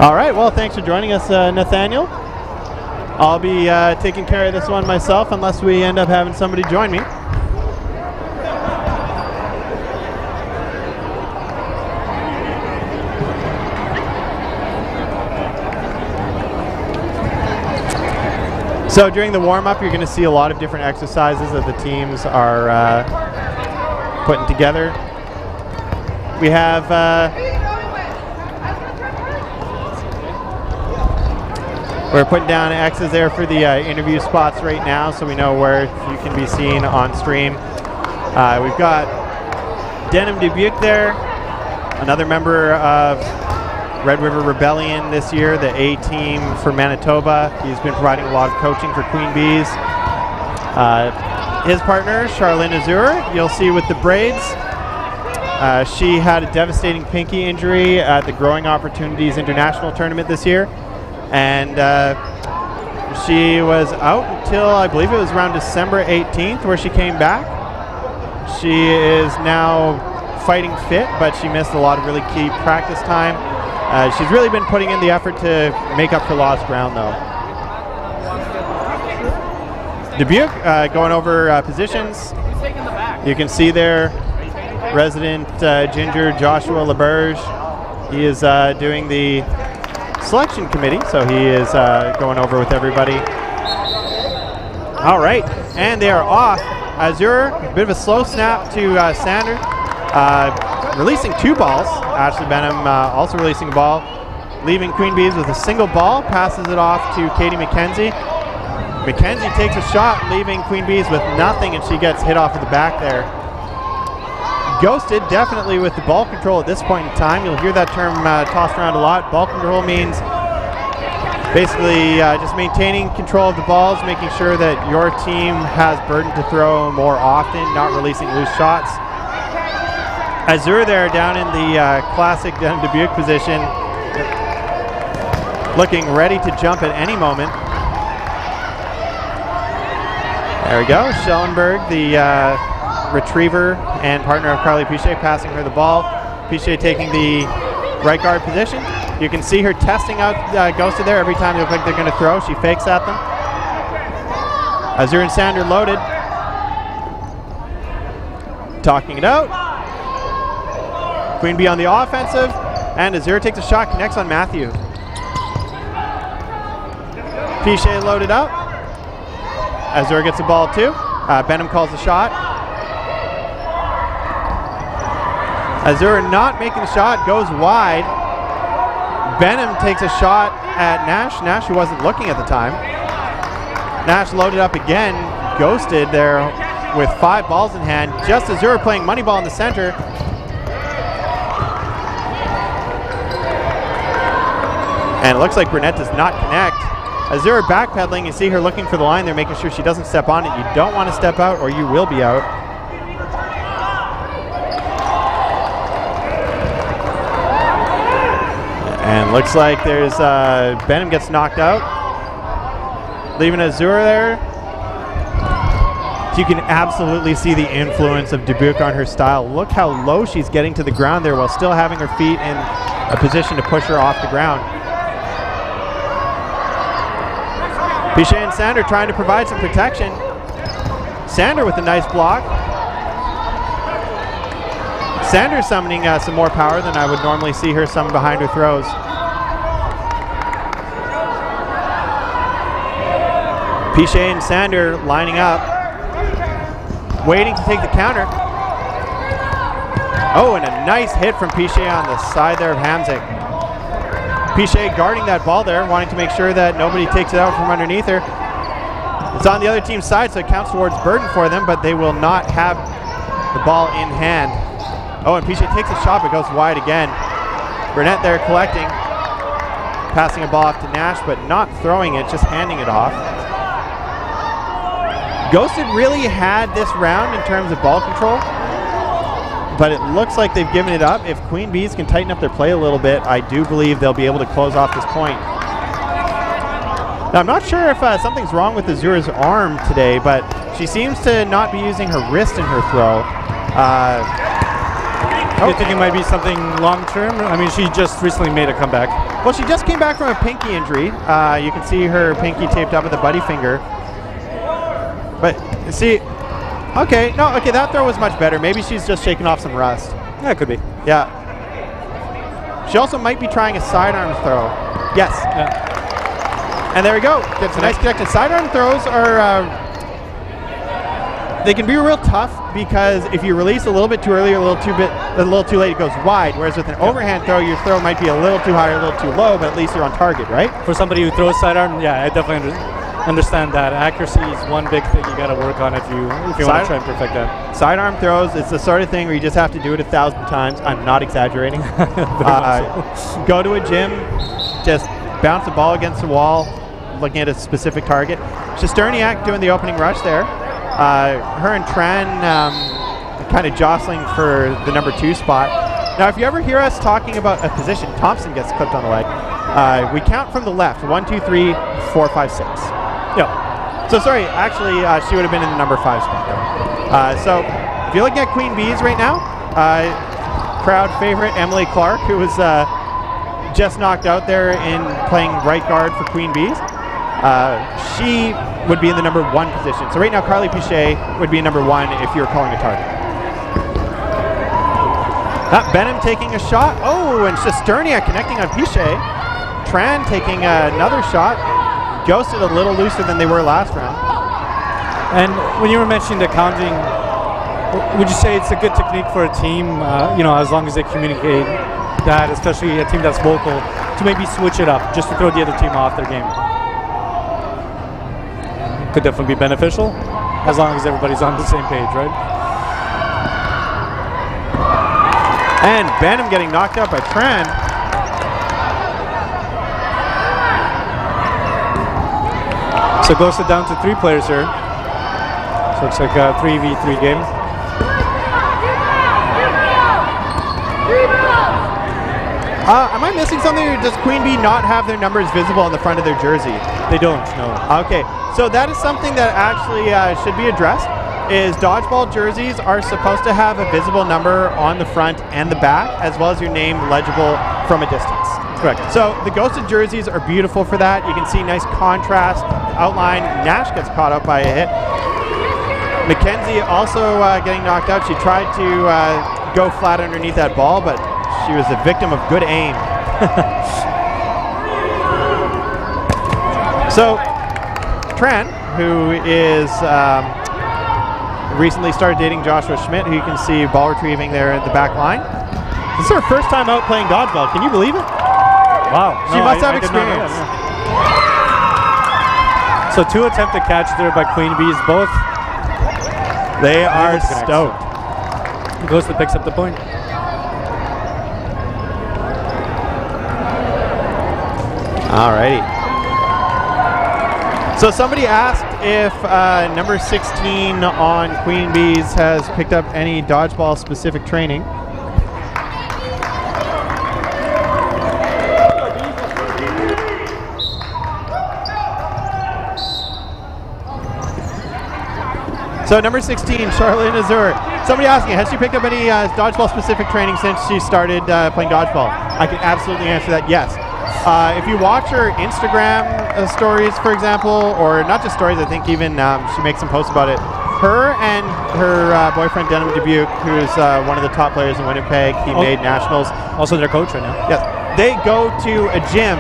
All right, well, thanks for joining us, Nathaniel. I'll be taking care of this one myself unless we end up having somebody join me. So during the warm-up, you're going to see a lot of different exercises that the teams are putting together. We have we're putting down X's there for the interview spots right now, so we know where you can be seen on stream. We've got Denim Dubuque there, another member of Red River Rebellion this year, the A team for Manitoba. He's been providing a lot of coaching for Queen Bees. His partner, Charlene Azur, you'll see with the braids. She had a devastating pinky injury at the Growing Opportunities International Tournament this year. And she was out until, I believe it was around December 18th where she came back. She is now fighting fit, but she missed a lot of really key practice time. She's really been putting in the effort to make up for lost ground, though. Dubuque going over positions. You can see there resident Ginger Joshua LaBerge. He is doing the selection committee, so he is going over with everybody. All right, and they are off. Azur, a bit of a slow snap to Sander. Releasing two balls. Ashley Benham also releasing a ball. Leaving Queen Bees with a single ball. Passes it off to Katie McKenzie. McKenzie takes a shot, leaving Queen Bees with nothing, and she gets hit off of the back there. Ghosted, definitely with the ball control at this point in time. You'll hear that term tossed around a lot. Ball control means basically just maintaining control of the balls, making sure that your team has burden to throw more often, not releasing loose shots. Azur there down in the classic Dubuque position, looking ready to jump at any moment. There we go. Schellenberg, the retriever and partner of Carly Pichet, passing her the ball. Pichet taking the right guard position. You can see her testing out Ghosted there every time they look like they're going to throw. She fakes at them. Azur and Sander loaded. Talking it out. Queen Bee on the offensive, and Azur takes a shot, connects on Matthew. Pichet loaded up. Azur gets the ball too. Benham calls the shot. Azur not making the shot, goes wide. Benham takes a shot at Nash. Nash, who wasn't looking at the time. Nash loaded up again, Ghosted there with 5 balls in hand. Just Azur playing money ball in the center. And it looks like Burnett does not connect. Azur backpedaling, you see her looking for the line there, making sure she doesn't step on it. You don't want to step out or you will be out. And looks like there's Benham gets knocked out. Leaving Azur there. You can absolutely see the influence of Dubuque on her style. Look how low she's getting to the ground there while still having her feet in a position to push her off the ground. Pichet and Sander trying to provide some protection. Sander with a nice block. Sander summoning some more power than I would normally see her summon behind her throws. Pichet and Sander lining up, waiting to take the counter. Oh, and a nice hit from Pichet on the side there of Hamzik. Pichet guarding that ball there, wanting to make sure that nobody takes it out from underneath her. It's on the other team's side, so it counts towards burden for them, but they will not have the ball in hand. Oh, and Pichet takes a shot, but goes wide again. Burnett there collecting, passing a ball off to Nash, but not throwing it, just handing it off. Ghosted really had this round in terms of ball control, but it looks like they've given it up. If Queen Bees can tighten up their play a little bit, I do believe they'll be able to close off this point. Now, I'm not sure if something's wrong with Azur's arm today, but she seems to not be using her wrist in her throw. You think it might be something long-term? I mean, she just recently made a comeback. Well, she just came back from a pinky injury. You can see her pinky taped up with a buddy finger. But see, okay, that throw was much better. Maybe she's just shaking off some rust. Yeah, it could be. Yeah. She also might be trying a sidearm throw. Yes. Yeah. And there we go. Gets a nice connected. Sidearm throws are, they can be real tough because if you release a little bit too early or a little too late, it goes wide. Whereas with an overhand throw, your throw might be a little too high or a little too low, but at least you're on target, right? For somebody who throws sidearm, yeah, I definitely understand that. Accuracy is one big thing you got to work on if you want to try and perfect that. Sidearm throws, it's the sort of thing where you just have to do it 1,000 times. I'm not exaggerating. Go to a gym, just bounce the ball against the wall, looking at a specific target. Shesterniak doing the opening rush there. Her and Tran kind of jostling for the number 2 spot. Now, if you ever hear us talking about a position, Thompson gets clipped on the leg. We count from the left. 1, 2, 3, 4, 5, 6. Yeah. So sorry, actually, she would have been in the number 5 spot there. So if you're looking at Queen Bees right now, crowd favorite Emily Clark, who was just knocked out there in playing right guard for Queen Bees. She would be in the number 1 position. So right now, Carly Pichet would be in number 1 if you're calling a target. Benham taking a shot. Oh, and Shesterniak connecting on Pichet. Tran taking another shot. Ghosted a little looser than they were last round. And when you were mentioning the counting, would you say it's a good technique for a team, as long as they communicate that, especially a team that's vocal, to maybe switch it up just to throw the other team off their game? Could definitely be beneficial as long as everybody's on the same page, right? And Benham getting knocked out by Tran. So it goes down to 3 players here. So it's like a 3v3 game. Am I missing something, or does Queen Bee not have their numbers visible on the front of their jersey? They don't, no. Okay, so that is something that actually should be addressed, is dodgeball jerseys are supposed to have a visible number on the front and the back, as well as your name legible from a distance. Correct. So the ghosted jerseys are beautiful for that. You can see nice contrast, outline. Nash gets caught up by a hit. Mackenzie also getting knocked out. She tried to go flat underneath that ball, but she was a victim of good aim. So Tran, who is recently started dating Joshua Schmidt, who you can see ball retrieving there at the back line. This is her first time out playing dodgeball. Can you believe it? Wow. She must have experience. So 2 attempted catches there by Queen Bees. Both. They are stoked. Ghost picks up the point. Alrighty. So somebody asked if number 16 on Queen Bees has picked up any dodgeball specific training. So number 16, Charlotte Azur. Somebody asking, has she picked up any dodgeball specific training since she started playing dodgeball? I can absolutely answer that, yes. If you watch her Instagram stories, for example, or not just stories, I think even she makes some posts about it. Her and her boyfriend, Denham Dubuque, who's one of the top players in Winnipeg, he made nationals. Also their coach right now. Yes. They go to a gym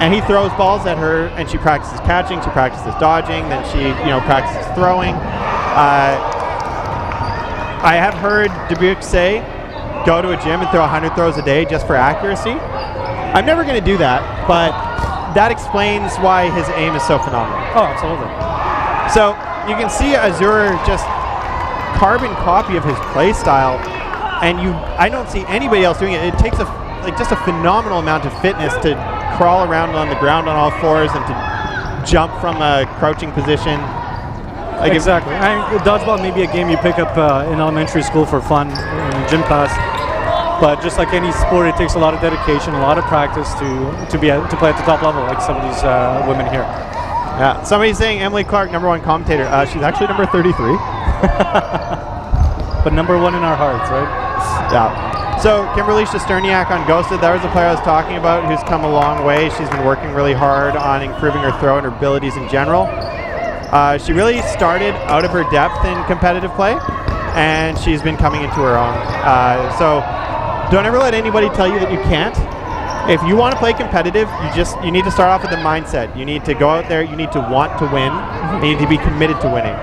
and he throws balls at her and she practices catching, she practices dodging, then she practices throwing. I have heard Dubuque say, go to a gym and throw 100 throws a day just for accuracy. I'm never going to do that, but that explains why his aim is so phenomenal. Oh, absolutely. So you can see Azur just carbon copy of his play style, and I don't see anybody else doing it. It takes just a phenomenal amount of fitness to crawl around on the ground on all fours and to jump from a crouching position. Like exactly. Dodgeball may be a game you pick up in elementary school for fun in gym class, but just like any sport, it takes a lot of dedication, a lot of practice to play at the top level, like some of these women here. Yeah. Somebody's saying Emily Clark, number 1 commentator. She's actually number 33. But but number one in our hearts, right? Yeah. So Kimberly Shesterniak on Ghosted, that was the player I was talking about who's come a long way. She's been working really hard on improving her throw and her abilities in general. She really started out of her depth in competitive play, and she's been coming into her own. So don't ever let anybody tell you that you can't. If you want to play competitive, you need to start off with the mindset. You need to go out there, you need to want to win, and you need to be committed to winning.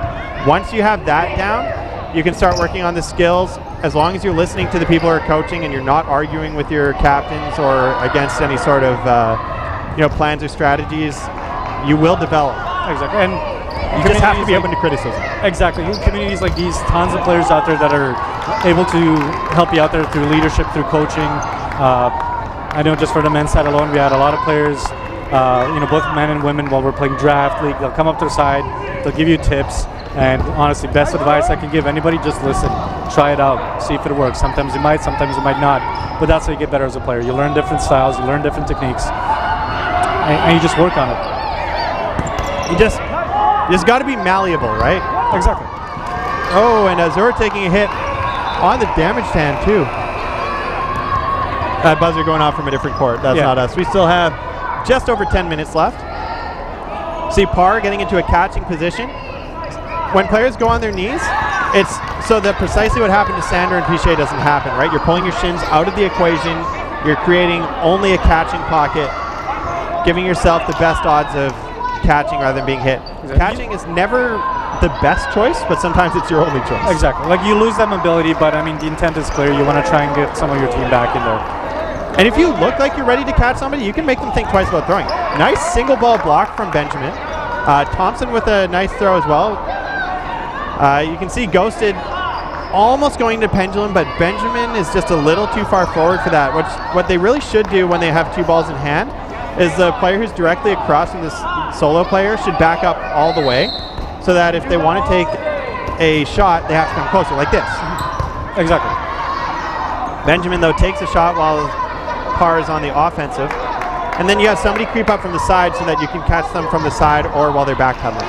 Once you have that down, you can start working on the skills. As long as you're listening to the people who are coaching and you're not arguing with your captains or against any sort of plans or strategies, you will develop. Exactly. And you just have to be open to criticism. Exactly. In communities like these, tons of players out there that are able to help you out there through leadership, through coaching. I know just for the men's side alone, we had a lot of players, both men and women, while we're playing draft league. They'll come up to the side, they'll give you tips, and honestly, best advice I can give anybody, just listen, try it out, see if it works. Sometimes it might, sometimes it might not, but that's how you get better as a player. You learn different styles, you learn different techniques, and you just work on it. You just got to be malleable, right? Exactly. Oh, and Azur taking a hit on the damaged hand too. That buzzer going off from a different court. That's not us. We still have just over 10 minutes left. See Parr getting into a catching position. When players go on their knees, it's so that precisely what happened to Sander and Piché doesn't happen, right? You're pulling your shins out of the equation. You're creating only a catching pocket, giving yourself the best odds of catching rather than being hit. Exactly. Catching is never the best choice, but sometimes it's your only choice. Exactly. Like, you lose that mobility, but I mean, the intent is clear. You want to try and get some of your team back in there. And if you look like you're ready to catch somebody, you can make them think twice about throwing. Nice single ball block from Benjamin. Thompson with a nice throw as well. You can see Ghosted almost going to pendulum, but Benjamin is just a little too far forward for that. What they really should do when they have two balls in hand is the player who's directly across from this solo player should back up all the way, so that if they want to take a shot, they have to come closer, like this. Exactly. Benjamin, though, takes a shot while Parr is on the offensive. And then you have somebody creep up from the side so that you can catch them from the side or while they're backpedaling.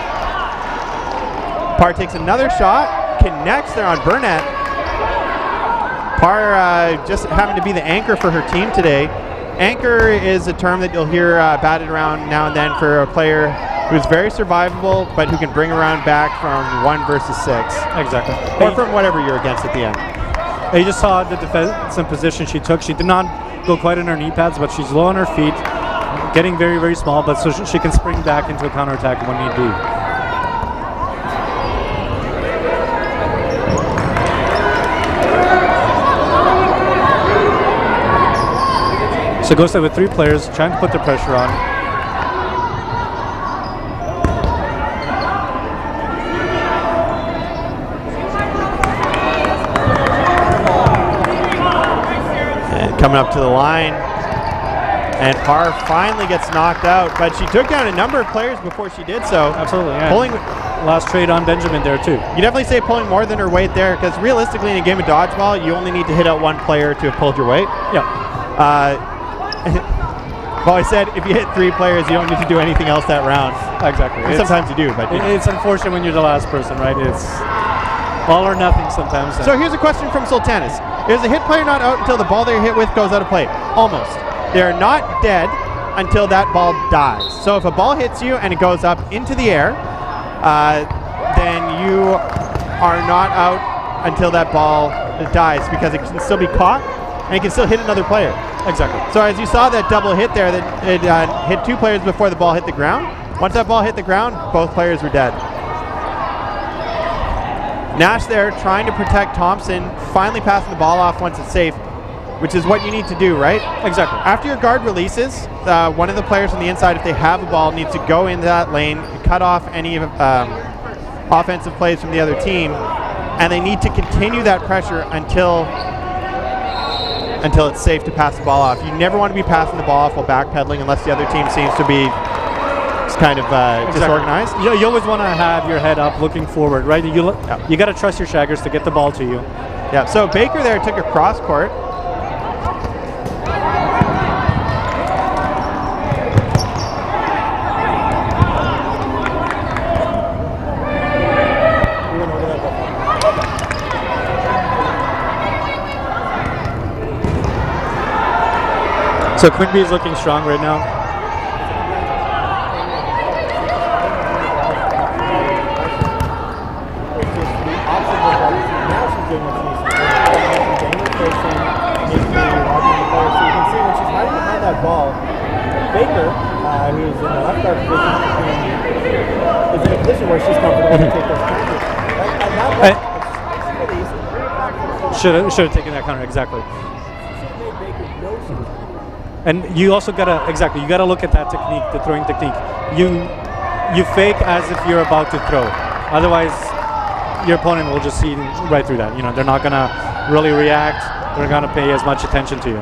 Parr takes another shot, connects there on Burnett. Parr just happened to be the anchor for her team today. Anchor is a term that you'll hear batted around now and then for a player who's very survivable, but who can bring around back from 1 versus 6. Exactly. Or from whatever you're against at the end. You just saw the defensive position she took. She did not go quite on her knee pads, but she's low on her feet, getting very, very small, but so she can spring back into a counterattack when need be. So Ghosted with 3 players trying to put the pressure on. Coming up to the line, and Parr finally gets knocked out, but she took down a number of players before she did so. Absolutely, yeah. Pulling last trade on Benjamin there too. You definitely say pulling more than her weight there, because realistically in a game of dodgeball, you only need to hit out one player to have pulled your weight. Yeah. Well, I said if you hit 3 players, you don't need to do anything else that round. Exactly. Sometimes you do, but it's unfortunate when you're the last person, right? It's all or nothing sometimes. So here's a question from Sultanis. Is a hit player not out until the ball they're hit with goes out of play? Almost. They're not dead until that ball dies. So if a ball hits you and it goes up into the air, then you are not out until that ball dies, because it can still be caught and it can still hit another player. Exactly. So as you saw that double hit there, that it hit 2 players before the ball hit the ground. Once that ball hit the ground, both players were dead. Nash there trying to protect Thompson, finally passing the ball off once it's safe, which is what you need to do, right? Exactly. After your guard releases, one of the players on the inside, if they have a ball, needs to go into that lane, cut off any offensive plays from the other team, and they need to continue that pressure until it's safe to pass the ball off. You never want to be passing the ball off while backpedaling unless the other team seems to be kind of disorganized. You always want to have your head up looking forward, right? You got to trust your shaggers to get the ball to you. Yeah, so Baker there took a cross court. So Queen Bee is looking strong right now. Ball. Baker, who's in the left guard position, is in a position where she's comfortable to take those counters. Should have taken that counter, exactly. And you also gotta you gotta look at that technique, the throwing technique. You fake as if you're about to throw. Otherwise, your opponent will just see right through that. You know, they're not gonna really react. They're gonna pay as much attention to you.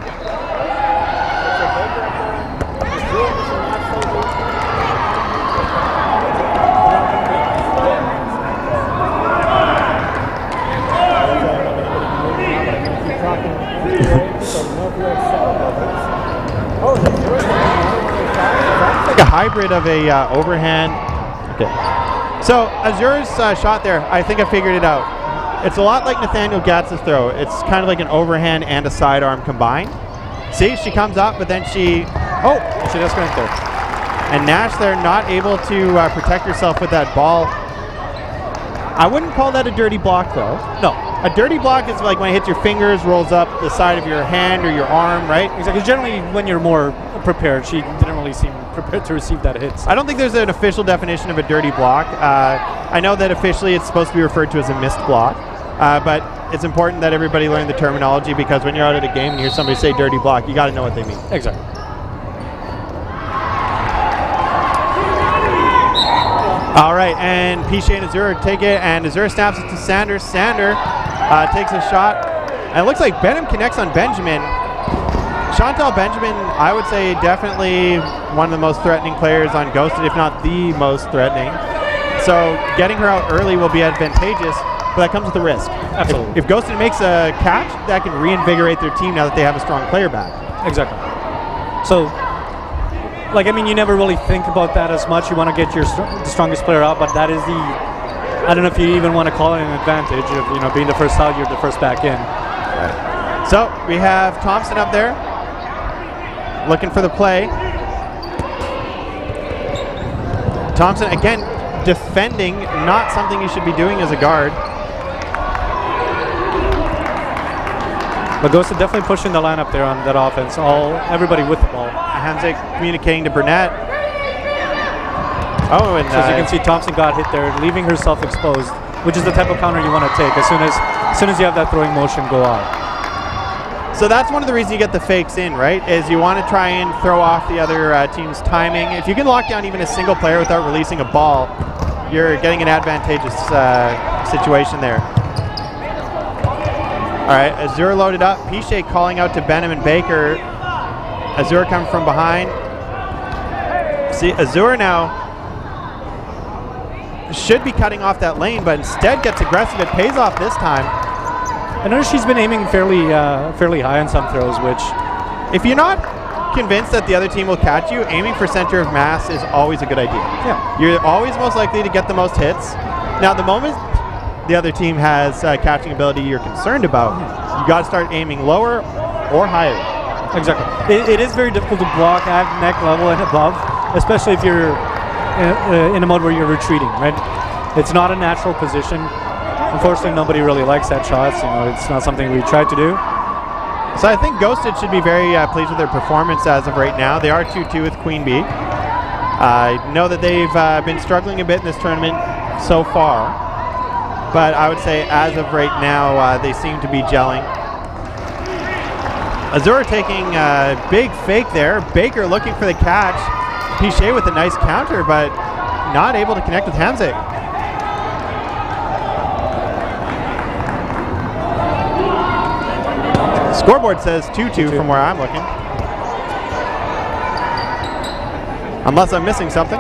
Like a hybrid of a overhand. Okay. So Azur's shot there, I think I figured it out. It's a lot like Nathaniel Gatz's throw. It's kind of like an overhand and a sidearm combined. See, she comes up, but then she does right there. And Nash there not able to protect herself with that ball. I wouldn't call that a dirty block though. No. A dirty block is like when it hits your fingers, rolls up the side of your hand or your arm, right? Exactly. Generally, when you're more prepared, she didn't really seem prepared to receive that hit. I don't think there's an official definition of a dirty block. I know that officially it's supposed to be referred to as a missed block, but it's important that everybody learn the terminology because when you're out at a game and you hear somebody say dirty block, you got to know what they mean. Exactly. All right, and Piche and Azur take it, and Azur snaps it to Sander. Sander takes a shot, and it looks like Benham connects on Benjamin. Chantal Benjamin, I would say definitely one of the most threatening players on Ghosted, if not the most threatening. So getting her out early will be advantageous, but that comes with a risk. Absolutely. If Ghosted makes a catch, that can reinvigorate their team now that they have a strong player back. Exactly. So, you never really think about that as much. You want to get the strongest player out, but that is I don't know if you even want to call it an advantage of, being the first out, you're the first back in. Right. So we have Thompson up there looking for the play. Thompson, again, defending, not something you should be doing as a guard. Magosa definitely pushing the lineup there on that offense. Everybody with the ball. Hanzik communicating to Burnett. Oh, and so as you can see, Thompson got hit there, leaving herself exposed, which is the type of counter you want to take as soon as you have that throwing motion go out. So that's one of the reasons you get the fakes in, right? Is you want to try and throw off the other team's timing. If you can lock down even a single player without releasing a ball, you're getting an advantageous situation there. All right, Azur loaded up. Piche calling out to Benham and Baker. Azur coming from behind. See, Azur now should be cutting off that lane, but instead gets aggressive. It pays off this time. I noticed she's been aiming fairly high on some throws, which, if you're not convinced that the other team will catch you, aiming for center of mass is always a good idea. Yeah. You're always most likely to get the most hits. Now, the moment the other team has catching ability you're concerned about, you got to start aiming lower or higher. Exactly. It is very difficult to block at neck level and above, especially if you're in a mode where you're retreating, right? It's not a natural position. Unfortunately, nobody really likes that shot. It's not something we tried to do. So I think Ghosted should be very pleased with their performance as of right now. They are 2-2 with Queen Bee. I know that they've been struggling a bit in this tournament so far, but I would say as of right now, they seem to be gelling. Azur taking a big fake there. Baker looking for the catch. Piche with a nice counter, but not able to connect with Hanzik. Scoreboard says 2-2 from where I'm looking. Unless I'm missing something.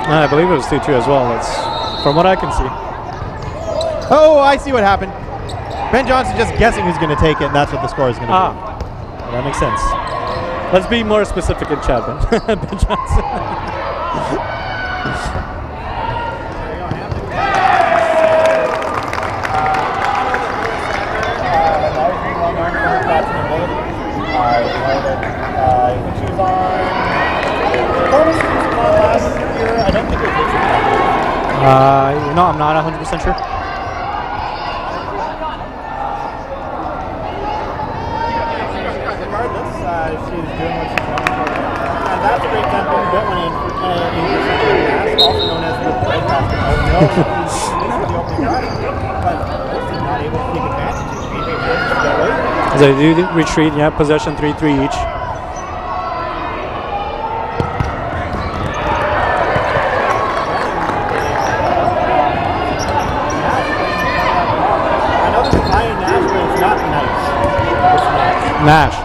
I believe it was 2-2 as well. That's from what I can see. Oh, I see what happened. Ben Johnson just guessing who's going to take it, and that's what the score is going to be. That makes sense. Let's be more specific in chat, Ben. Ben Johnson. 100% sure. Regardless, she's doing what she's going for. And that's a great tempo. You don't want to increase the also known as the break basketball. No, she's the opening shot, but she's not able to take advantage of it. As they do retreat, yeah, possession 3-3 each. Nash.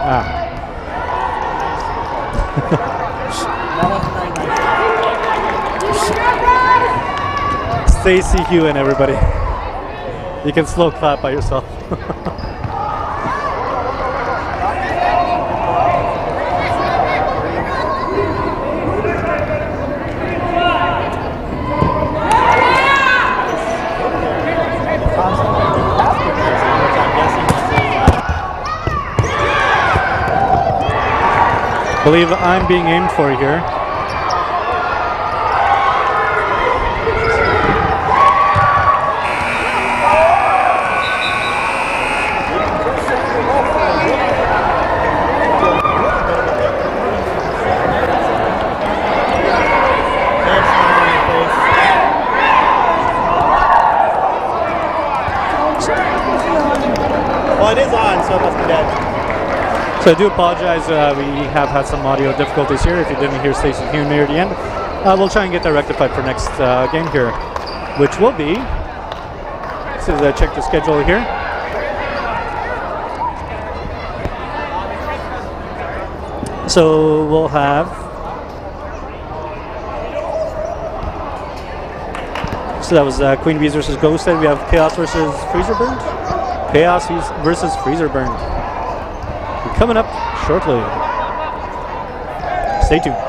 Stacey Hewen, everybody. You can slow clap by yourself. I believe I'm being aimed for here. Well, it is on, so it must be dead. So I do apologize, we have had some audio difficulties here. If you didn't hear Stacey Hewen near the end, we'll try and get that rectified for next game here, which will be, so check the schedule here. So we'll have, so that was Queen Bees versus Ghosted. We have Chaos versus Freezer Burned. Chaos versus Freezer Burned. Coming up shortly. Stay tuned.